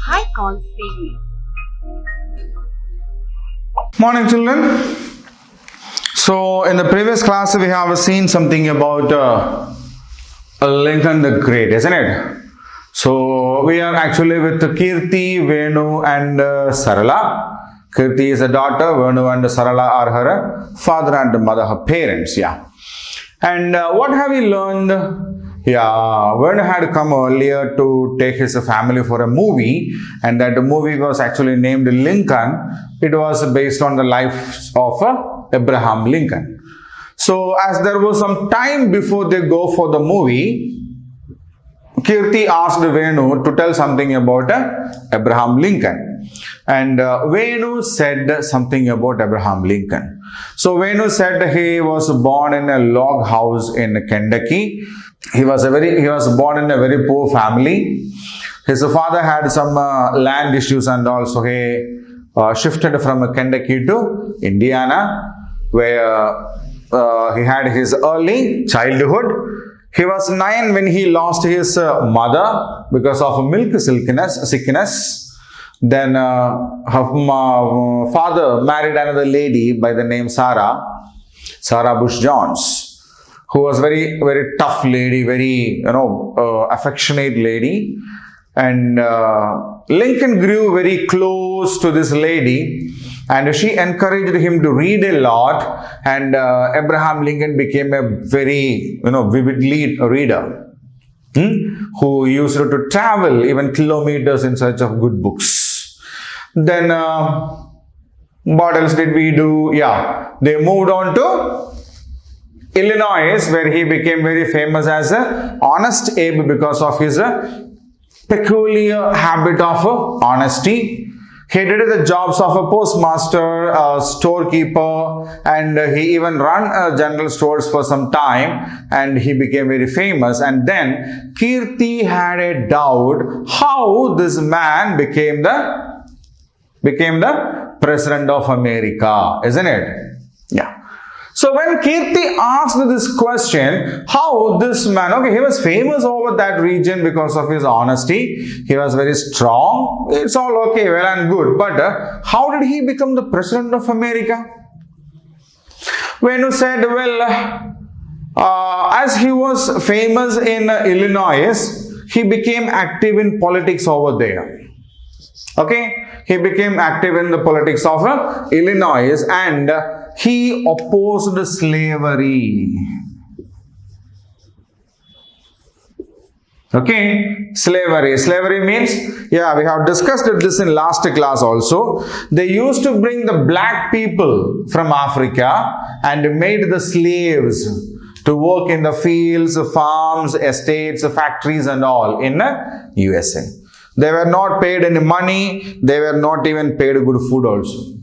icon series. Morning, children. So in the previous class we have seen something about Lincoln the Great, isn't it? So we are actually with Kirti, Venu and Sarala. Kirti is a daughter, Venu and Sarala are her father and mother, her parents, yeah. And what have we learned? Yeah, Venu had come earlier to take his family for a movie, and that movie was actually named Lincoln. It was based on the life of Abraham Lincoln. So as there was some time before they go for the movie, Kirti asked Venu to tell something about Abraham Lincoln. And Venu said something about Abraham Lincoln. So Venu said he was born in a log house in Kentucky. He was born in a very poor family. His father had some land issues, and also he shifted from Kentucky to Indiana, where he had his early childhood. He was 9 when he lost his mother because of milk sickness. Then her father married another lady by the name Sarah Bush Jones, who was very, very tough lady, very, affectionate lady. And Lincoln grew very close to this lady, and she encouraged him to read a lot. And Abraham Lincoln became a very, vivid reader, who used to travel even kilometers in search of good books. Then what else did we do? Yeah, they moved on to Illinois, where he became very famous as a honest Abe because of his peculiar habit of honesty. He did the jobs of a postmaster, a storekeeper, and he even ran general stores for some time, and he became very famous. And then Kirti had a doubt how this man became the President of America, isn't it? Yeah. So when Kirti asked this question, how this man, he was famous over that region because of his honesty. He was very strong. It's all okay, well and good. But how did he become the President of America? Venu said, well, as he was famous in Illinois, he became active in politics over there. Okay, he became active in the politics of Illinois, and he opposed slavery. Okay, slavery means, yeah, we have discussed this in last class also. They used to bring the black people from Africa and made the slaves to work in the fields, farms, estates, factories and all in USA. They were not paid any money. They were not even paid good food also.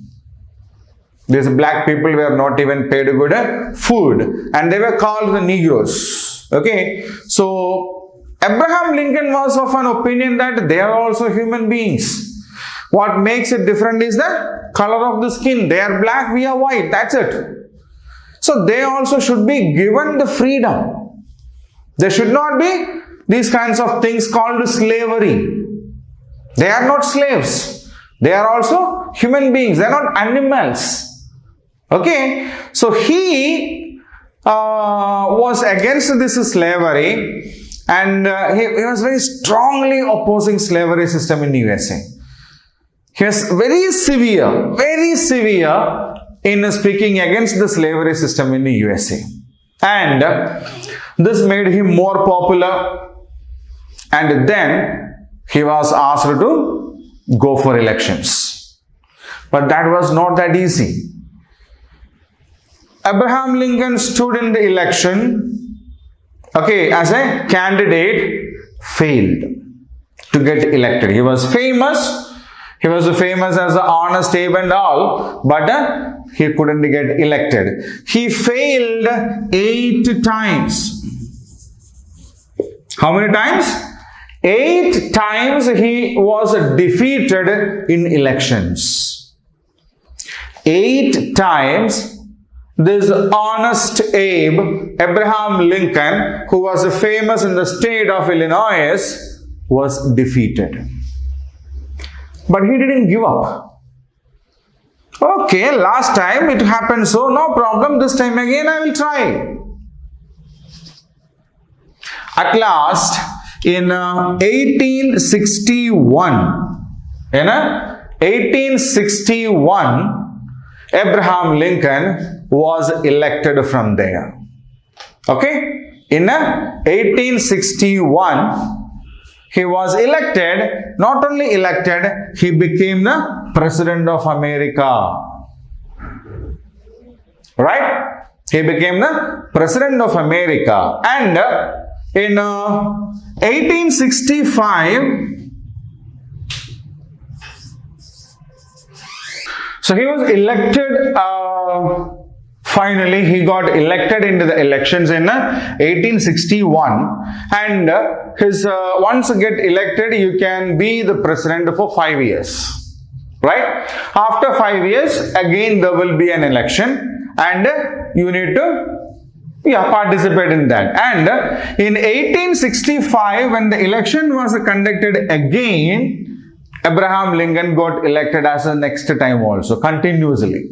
These black people were not even paid good food, and they were called the Negroes. Okay, so Abraham Lincoln was of an opinion that they are also human beings. What makes it different is the color of the skin. They are black, we are white. That's it. So they also should be given the freedom. There should not be these kinds of things called slavery. They are not slaves. They are also human beings. They are not animals. Okay. So he was against this slavery, and he was very strongly opposing slavery system in USA. He was very severe in speaking against the slavery system in the USA. And this made him more popular. And then he was asked to go for elections. But that was not that easy. Abraham Lincoln stood in the election, as a candidate, failed to get elected. He was famous. He was famous as an honest Abe and all, but he couldn't get elected. He failed 8 times. How many times? 8 times he was defeated in elections. 8 times this honest Abe, Abraham Lincoln, who was famous in the state of Illinois, was defeated. But he didn't give up. Okay, last time it happened, so no problem, this time again I will try. At last, in 1861, Abraham Lincoln was elected from there. Okay? In 1861, he was elected. Not only elected, he became the President of America. Right? He became the President of America. And in 1865, so he was elected, finally he got elected into the elections in 1861, and once you get elected, you can be the president for 5 years, right? After 5 years, again there will be an election, and you need to participate in that. And in 1865, when the election was conducted again, Abraham Lincoln got elected as the next time also, continuously.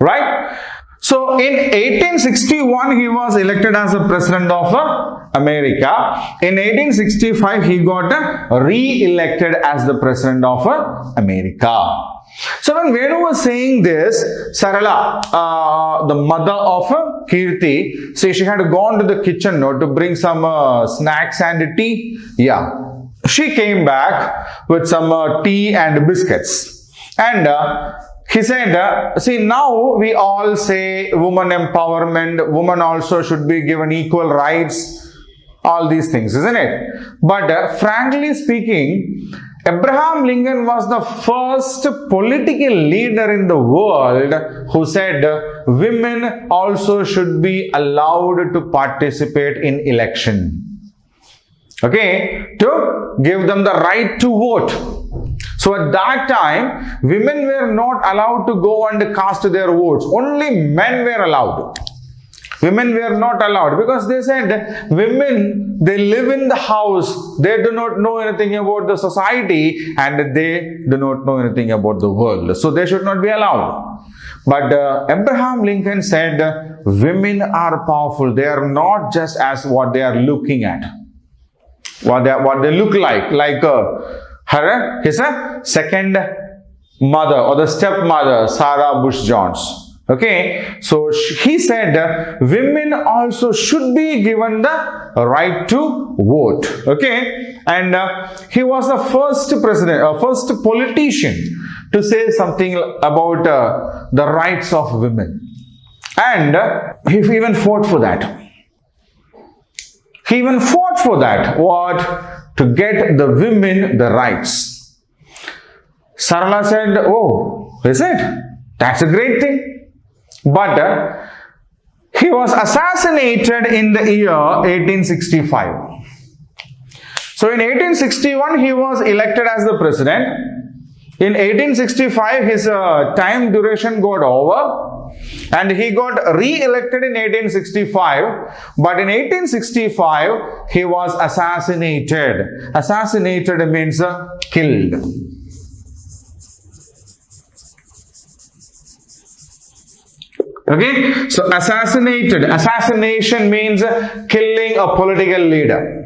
Right? So, in 1861, he was elected as the President of America. In 1865, he got re-elected as the President of America. So, when Venu was saying this, Sarala, the mother of Kirti, see, she had gone to the kitchen to bring some snacks and tea. Yeah. She came back with some tea and biscuits. And he said, see, now we all say woman empowerment, woman also should be given equal rights, all these things, isn't it? But frankly speaking, Abraham Lincoln was the first political leader in the world who said women also should be allowed to participate in election. Okay, to give them the right to vote. So at that time, women were not allowed to go and cast their votes. Only men were allowed. Women were not allowed, because they said women, they live in the house, they do not know anything about the society, and they do not know anything about the world. So they should not be allowed. But Abraham Lincoln said women are powerful. They are not just as what they are looking at. What they look like his second mother or the stepmother, Sarah Bush Jones. Okay, so he said women also should be given the right to vote. Okay, and he was the first president, first politician to say something about the rights of women, and he even fought for that. He even fought for that. What? To get the women the rights. Sarala said, oh, is it? That's a great thing. But he was assassinated in the year 1865. So in 1861, he was elected as the president. In 1865, his time duration got over. And he got re-elected in 1865, but in 1865, he was assassinated. Assassinated means killed. Okay, so assassinated. Assassination means killing a political leader.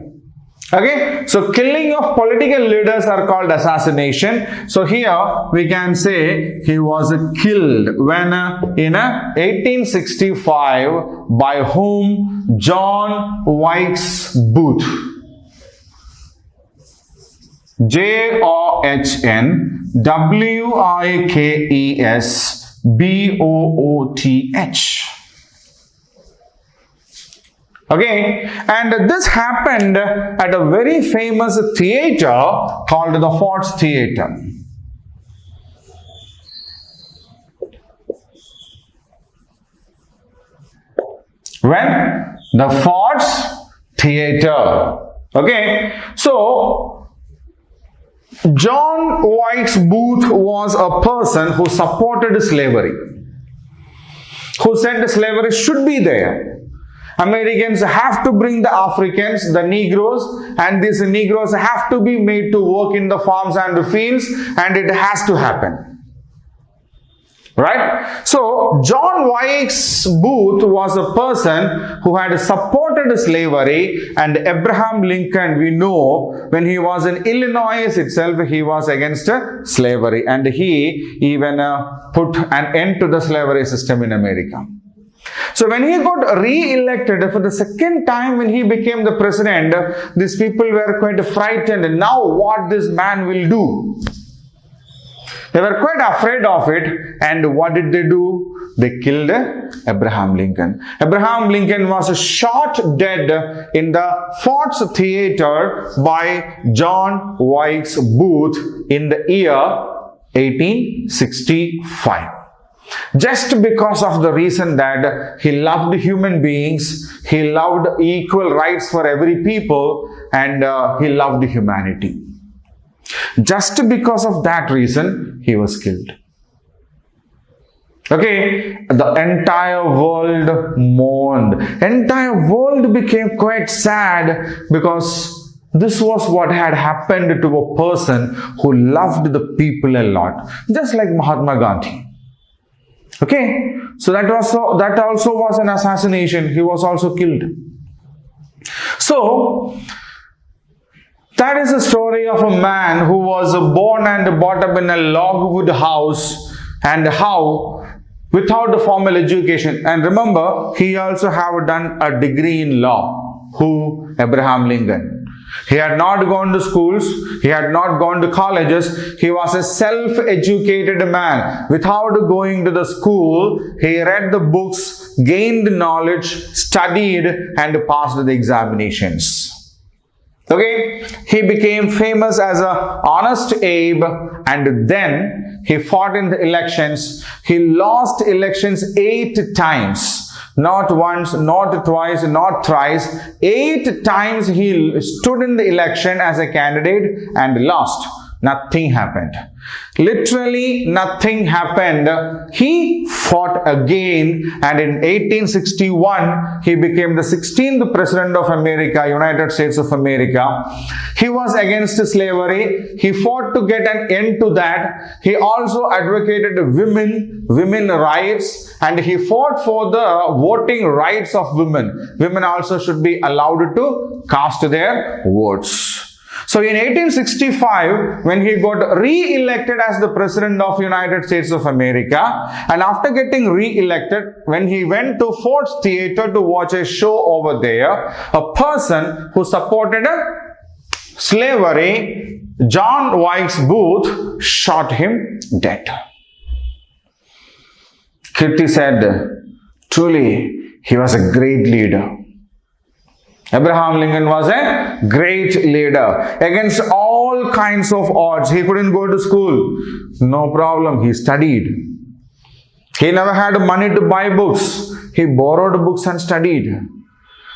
Okay, so killing of political leaders are called assassination. So here we can say he was killed when in 1865 by whom? John Wilkes Booth. JOHN WIKES BOOTH. Okay, and this happened at a very famous theater called the Ford's Theater. When? The Ford's Theater. Okay, so John Wilkes Booth was a person who supported slavery, who said slavery should be there. Americans have to bring the Africans, the Negroes, and these Negroes have to be made to work in the farms and the fields, and it has to happen. Right? So, John Wilkes Booth was a person who had supported slavery, and Abraham Lincoln, we know, when he was in Illinois itself, he was against slavery, and he even put an end to the slavery system in America. So when he got re-elected for the second time, when he became the president, these people were quite frightened. Now what this man will do? They were quite afraid of it, and what did they do? They killed Abraham Lincoln. Abraham Lincoln was shot dead in the Ford's Theater by John Wilkes Booth in the year 1865. Just because of the reason that he loved human beings, he loved equal rights for every people, and he loved humanity. Just because of that reason, he was killed. Okay, the entire world mourned. Entire world became quite sad because this was what had happened to a person who loved the people a lot. Just like Mahatma Gandhi. Okay, so that also was an assassination. He was also killed. So, that is the story of a man who was born and brought up in a logwood house, and how, without the formal education, and remember, he also have done a degree in law. Who? Abraham Lincoln. He had not gone to schools, he had not gone to colleges, he was a self-educated man. Without going to the school, he read the books, gained knowledge, studied, and passed the examinations. Okay, he became famous as a honest Abe, and then he fought in the elections. He lost elections 8 times. Not once, not twice, not thrice. 8 times he stood in the election as a candidate and lost. Nothing happened. Literally nothing happened. He fought again, and in 1861 he became the 16th President of America, United States of America. He was against slavery. He fought to get an end to that. He also advocated women rights, and he fought for the voting rights of women. Women also should be allowed to cast their votes. So in 1865, when he got re-elected as the President of United States of America, and after getting re-elected, when he went to Ford's Theater to watch a show over there, a person who supported slavery, John Wilkes Booth, shot him dead. Kirti said, truly, he was a great leader. Abraham Lincoln was a great leader. Against all kinds of odds, he couldn't go to school. No problem, he studied. He never had money to buy books. He borrowed books and studied.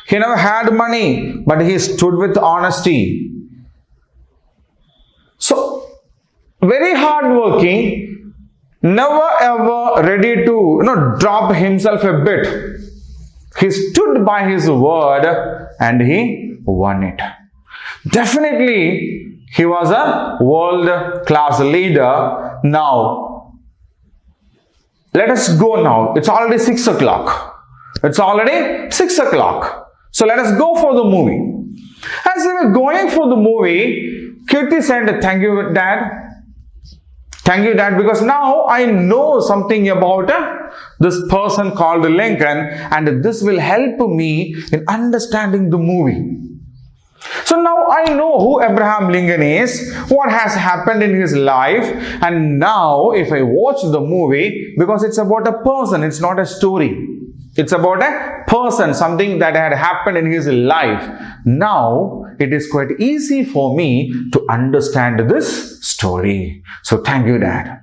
He never had money, but he stood with honesty. So, very hardworking, never ever ready to drop himself a bit. He stood by his word and he won it. Definitely, he was a world-class leader. Now, let us go now. It's already 6 o'clock. It's already 6 o'clock. So, let us go for the movie. As we were going for the movie, Kirti said, thank you, Dad. Thank you, Dad, because now I know something about this person called Lincoln, and this will help me in understanding the movie. So now I know who Abraham Lincoln is, what has happened in his life, and now if I watch the movie, because it's about a person, it's not a story. It's about a person, something that had happened in his life. Now, it is quite easy for me to understand this story. So, thank you, Dad.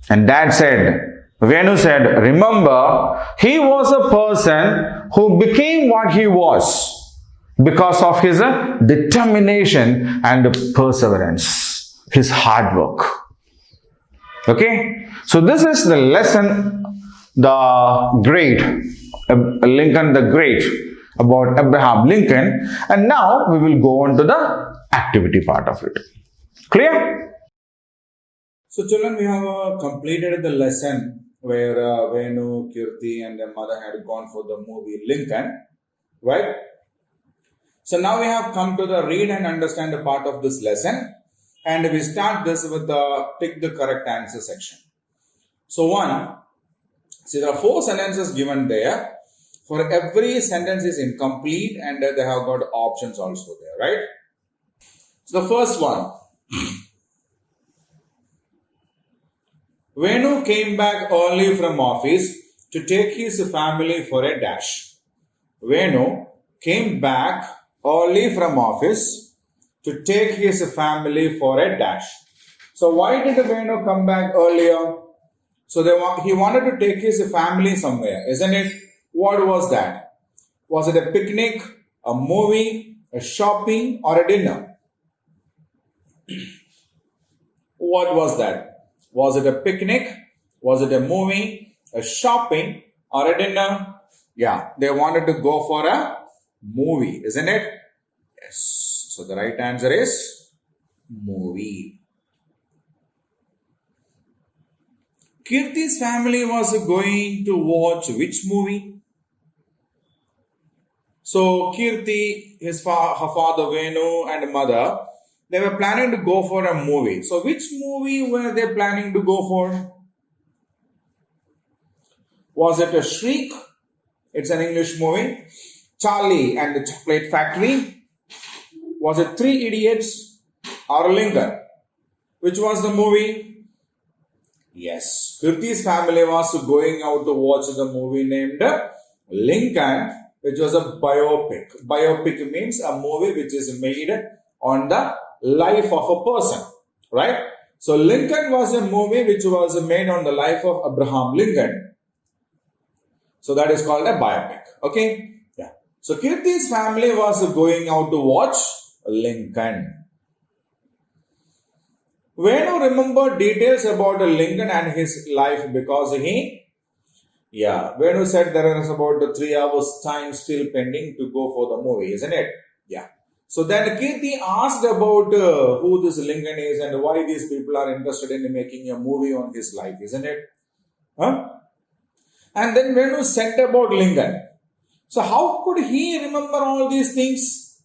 And Dad said, Venu said, remember, he was a person who became what he was because of his determination and perseverance, his hard work. Okay? So, this is the lesson, the great Lincoln the Great, about Abraham Lincoln. And now we will go on to the activity part of it. Clear? So children, we have completed the lesson where Venu, Kirti and their mother had gone for the movie Lincoln, right? So now we have come to the read and understand the part of this lesson, and we start this with the pick the correct answer section. So one, see there are 4 sentences given there. For every sentence is incomplete and they have got options also there, right? So the first one, Venu came back early from office to take his family for a dash. Venu came back early from office to take his family for a dash. So why did Venu come back earlier? So he wanted to take his family somewhere, isn't it? What was that? Was it a picnic, a movie, a shopping, or a dinner? What was that? Was it a picnic? Was it a movie, a shopping, or a dinner? Yeah, they wanted to go for a movie, isn't it? Yes. So the right answer is movie. Kirti's family was going to watch which movie? So Kirti, her father Venu and mother, they were planning to go for a movie. So which movie were they planning to go for? Was it a Shriek? It's an English movie. Charlie and the Chocolate Factory? Was it Three Idiots or Lincoln? Which was the movie? Yes, Kirti's family was going out to watch the movie named Lincoln, which was a biopic. Biopic means a movie which is made on the life of a person, right? So Lincoln was a movie which was made on the life of Abraham Lincoln. So that is called a biopic. Okay? Yeah. So Kirti's family was going out to watch Lincoln. Venu remembered details about Lincoln and his life because Venu said there is about 3 hours time still pending to go for the movie, isn't it? Yeah. So then Kirti asked about who this Lincoln is and why these people are interested in making a movie on his life, isn't it? Huh? And then Venu said about Lincoln. So how could he remember all these things?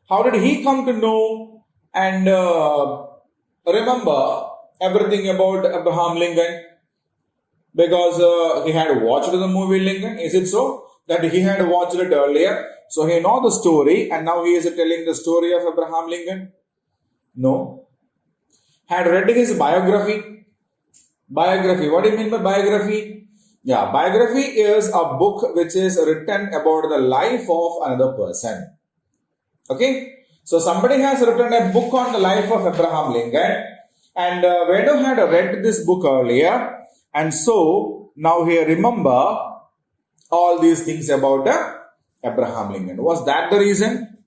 How did he come to know and remember everything about Abraham Lincoln? Because he had watched the movie Lincoln. Is it so that he had watched it earlier? So he knows the story and now he is telling the story of Abraham Lincoln? No. Had read his biography. Biography. What do you mean by biography? Yeah, biography is a book which is written about the life of another person. Okay. So somebody has written a book on the life of Abraham Lincoln and Venu had read this book earlier. And so, now he remember all these things about Abraham Lincoln. Was that the reason?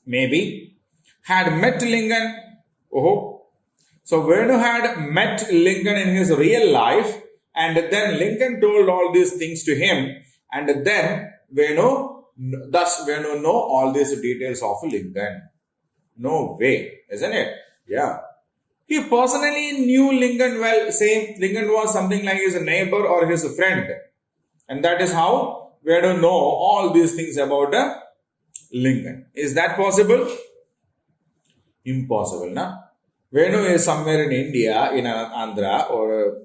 Maybe. Had met Lincoln. Oh. So, Venu had met Lincoln in his real life and then Lincoln told all these things to him and then Venu know all these details of Lincoln. No way, isn't it? Yeah. He personally knew Lincoln well, saying Lincoln was something like his neighbor or his friend. And that is how we have to know all these things about Lincoln. Is that possible? Impossible, na? Venu is somewhere in India, in Andhra or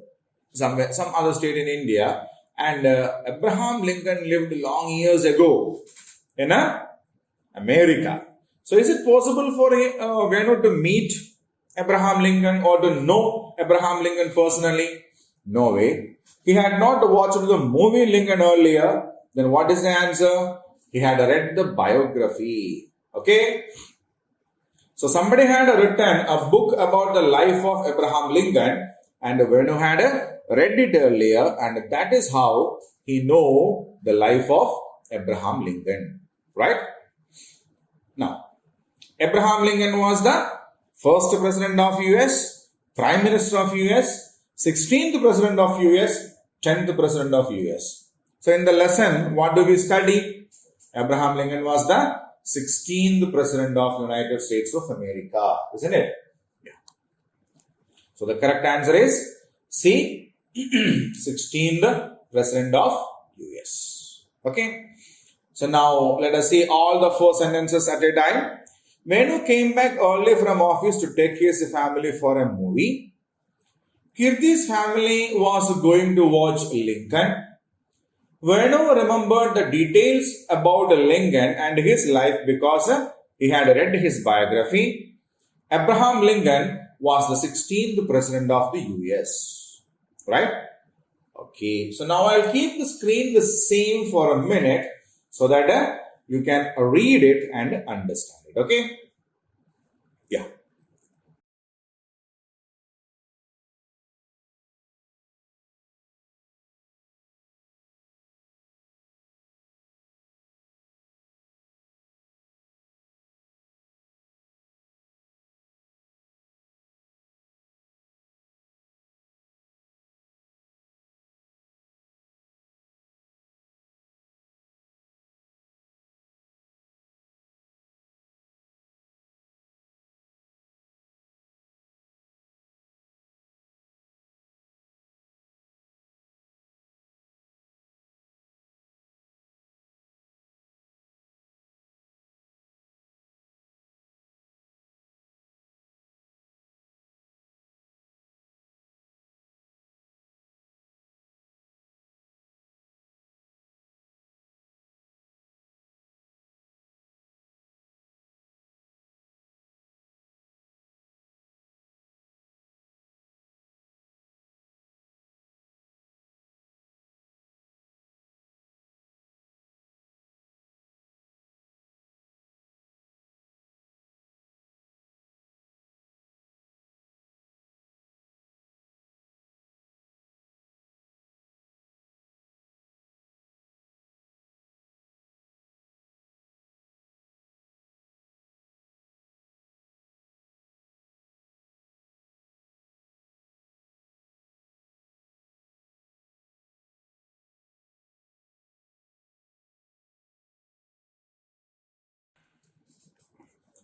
some other state in India. And Abraham Lincoln lived long years ago in America. So is it possible for Venu to meet Abraham Lincoln or to know Abraham Lincoln personally? No way. He had not watched the movie Lincoln earlier. Then what is the answer? He had read the biography. Okay. So somebody had written a book about the life of Abraham Lincoln and Venu had read it earlier and that is how he know the life of Abraham Lincoln. Right? Now, Abraham Lincoln was the first president of US, Prime Minister of US, 16th president of US, 10th president of US. So in the lesson, what do we study? Abraham Lincoln was the 16th President of United States of America, isn't it? Yeah. So the correct answer is C, 16th President of US. Okay. So now let us see all the 4 sentences at a time. Venu came back early from office to take his family for a movie. Kirti's family was going to watch Lincoln. Venu remembered the details about Lincoln and his life because he had read his biography. Abraham Lincoln was the 16th President of the US. Right? Okay. So now I'll keep the screen the same for a minute so that you can read it and understand it. Okay? Yeah.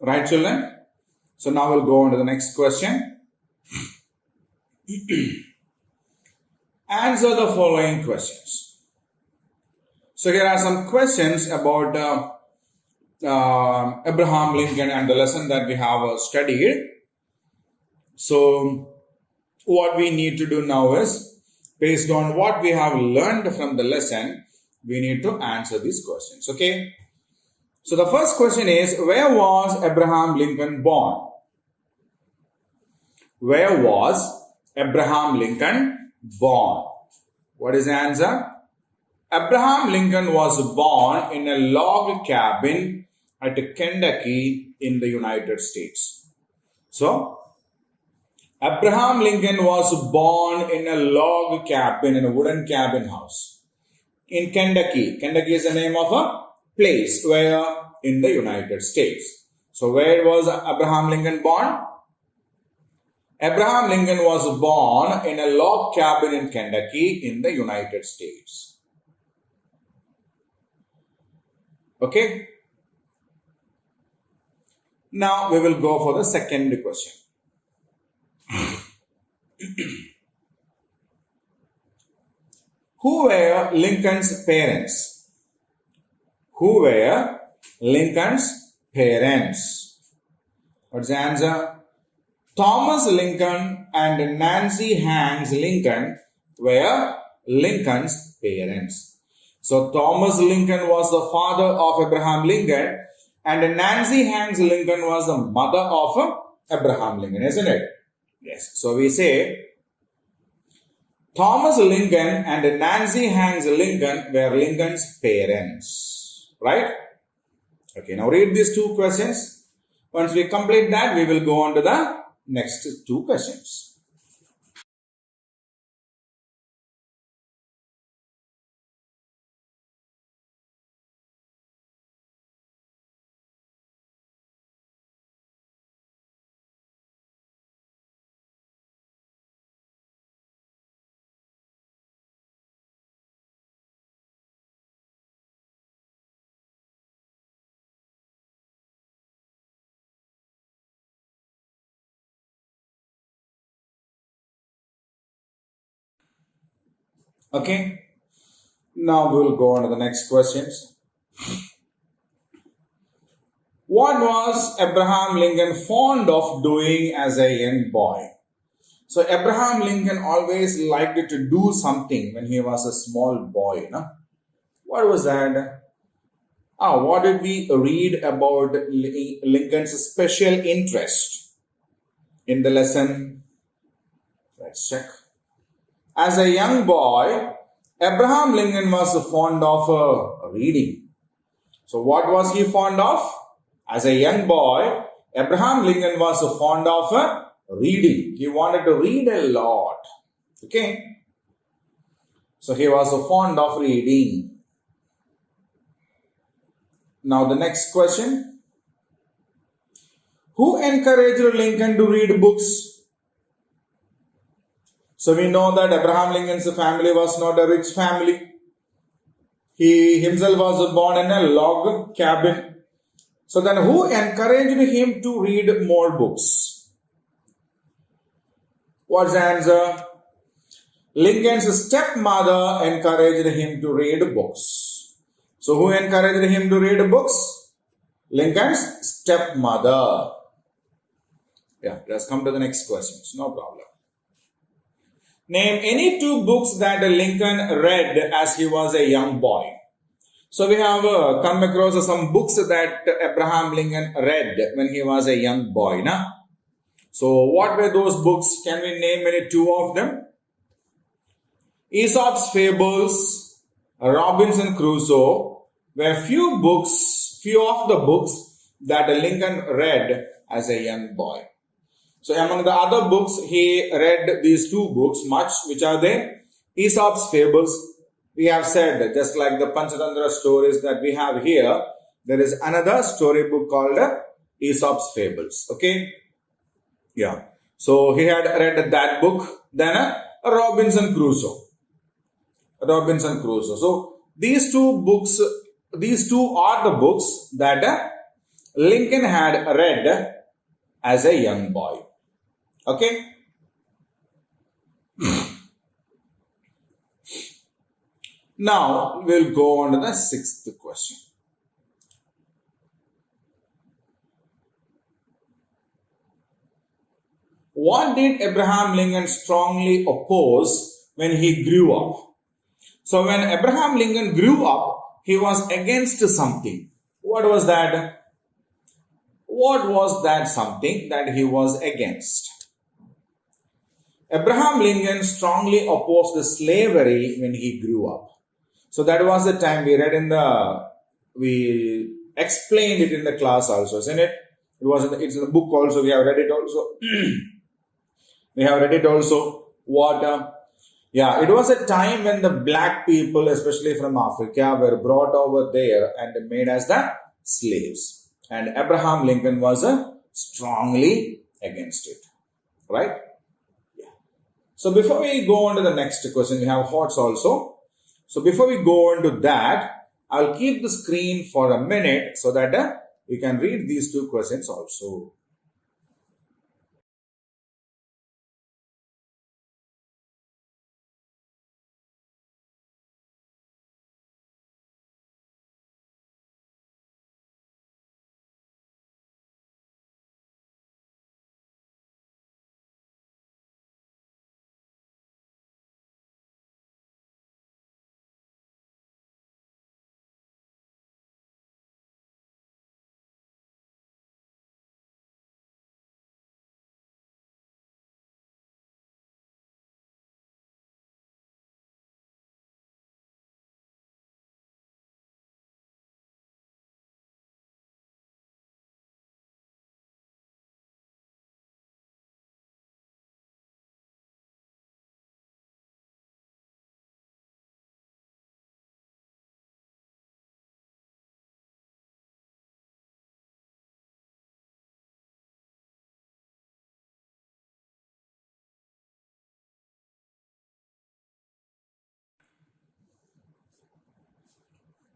Right, children? So now we'll go on to the next question. Answer the following questions. So here are some questions about Abraham Lincoln and the lesson that we have studied. So what we need to do now is, based on what we have learned from the lesson, we need to answer these questions. Okay. So the first question is, where was Abraham Lincoln born? Where was Abraham Lincoln born? What is the answer? Abraham Lincoln was born in a log cabin at Kentucky in the United States. So, Abraham Lincoln was born in a log cabin, in a wooden cabin house in Kentucky. Kentucky is the name of a place where in the United States. So, where was Abraham Lincoln born? Abraham Lincoln was born in a log cabin in Kentucky in the United States. Okay. Now we will go for the second question. Who were Lincoln's parents? Who were Lincoln's parents? What's the answer? Thomas Lincoln and Nancy Hanks Lincoln were Lincoln's parents. So Thomas Lincoln was the father of Abraham Lincoln and Nancy Hanks Lincoln was the mother of Abraham Lincoln, isn't it? Yes. So we say Thomas Lincoln and Nancy Hanks Lincoln were Lincoln's parents. Right? Okay, now read these 2 questions. Once we complete that, we will go on to the next 2 questions. Okay. Now we'll go on to the next questions. What was Abraham Lincoln fond of doing as a young boy? So Abraham Lincoln always liked to do something when he was a small boy. No? What was that? What did we read about Lincoln's special interest in the lesson? Let's check. As a young boy, Abraham Lincoln was fond of reading. So what was he fond of? As a young boy, Abraham Lincoln was fond of reading. He wanted to read a lot. Okay. So he was fond of reading. Now the next question. Who encouraged Lincoln to read books? So we know that Abraham Lincoln's family was not a rich family. He himself was born in a log cabin. So then who encouraged him to read more books? What's the answer? Lincoln's stepmother encouraged him to read books. So who encouraged him to read books? Lincoln's stepmother. Yeah, let's come to the next questions. No problem. Name any two books that Lincoln read as he was a young boy. So we have come across some books that Abraham Lincoln read when he was a young boy. Na? So what were those books? Can we name any two of them? Esops Fables, Robinson Crusoe were few of the books that Lincoln read as a young boy. So among the other books, he read these two books much, which are the Esops Fables. We have said, just like the Panchatantra stories that we have here, there is another storybook called Esops Fables. Okay? Yeah. So he had read that book. Then Robinson Crusoe. So these two are the books that Lincoln had read as a young boy. Okay? Now we'll go on to the sixth question. What did Abraham Lincoln strongly oppose when he grew up? So when Abraham Lincoln grew up, he was against something. What was that? What was that something that he was against? Abraham Lincoln strongly opposed slavery when he grew up. So that was the time we explained it in the class also, isn't it? It's in the book also, we have read it also. It was a time when the black people, especially from Africa, were brought over there and made as the slaves. And Abraham Lincoln was strongly against it. Right? Yeah. So before we go on to the next question, we have thoughts also. So before we go on to that, I'll keep the screen for a minute so that you can read these two questions also.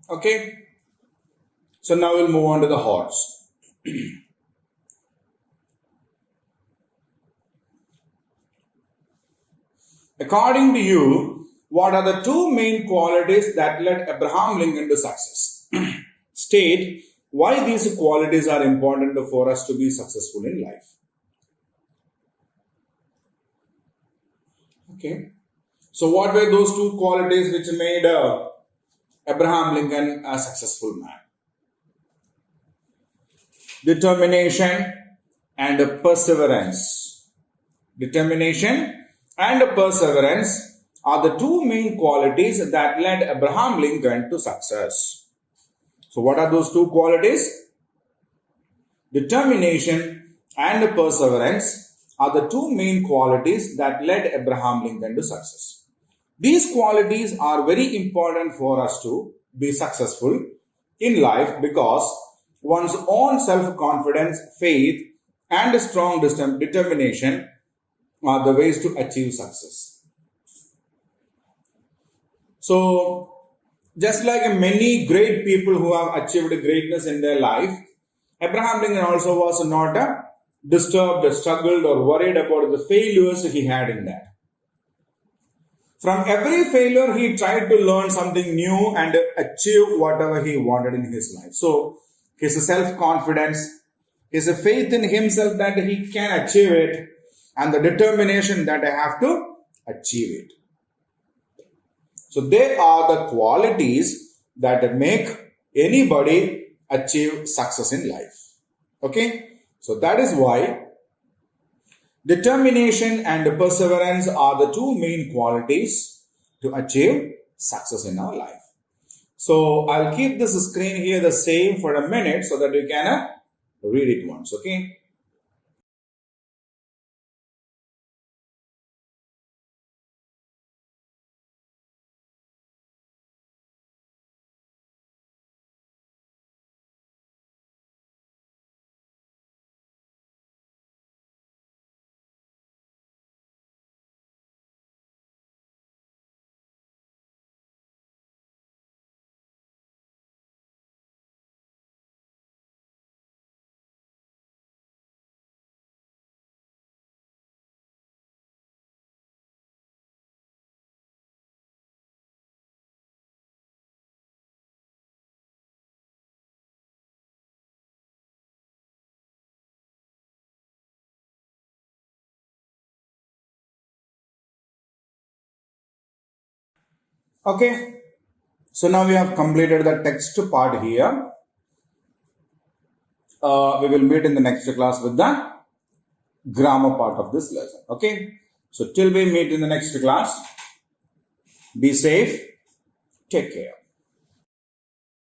Okay. So now we'll move on to the horse. According to you, What are the two main qualities that led Abraham Lincoln to success? State why these qualities are important for us to be successful in life. Okay. So what were those two qualities which made Abraham Lincoln a successful man? Determination and perseverance. Determination and perseverance are the two main qualities that led Abraham Lincoln to success. So what are those two qualities? Determination and perseverance are the two main qualities that led Abraham Lincoln to success. These qualities are very important for us to be successful in life because one's own self-confidence, faith, and strong determination are the ways to achieve success. So, just like many great people who have achieved greatness in their life, Abraham Lincoln also was not disturbed, struggled, or worried about the failures he had in that. From every failure, he tried to learn something new and achieve whatever he wanted in his life. So, his self-confidence, his faith in himself that he can achieve it, and the determination that I have to achieve it. So, they are the qualities that make anybody achieve success in life. Okay? So, that is why determination and perseverance are the two main qualities to achieve success in our life. So, I'll keep this screen here the same for a minute so that you can read it once. Okay? Okay. So, now we have completed the text part here. We will meet in the next class with the grammar part of this lesson. Okay. So, till we meet in the next class, be safe, take care.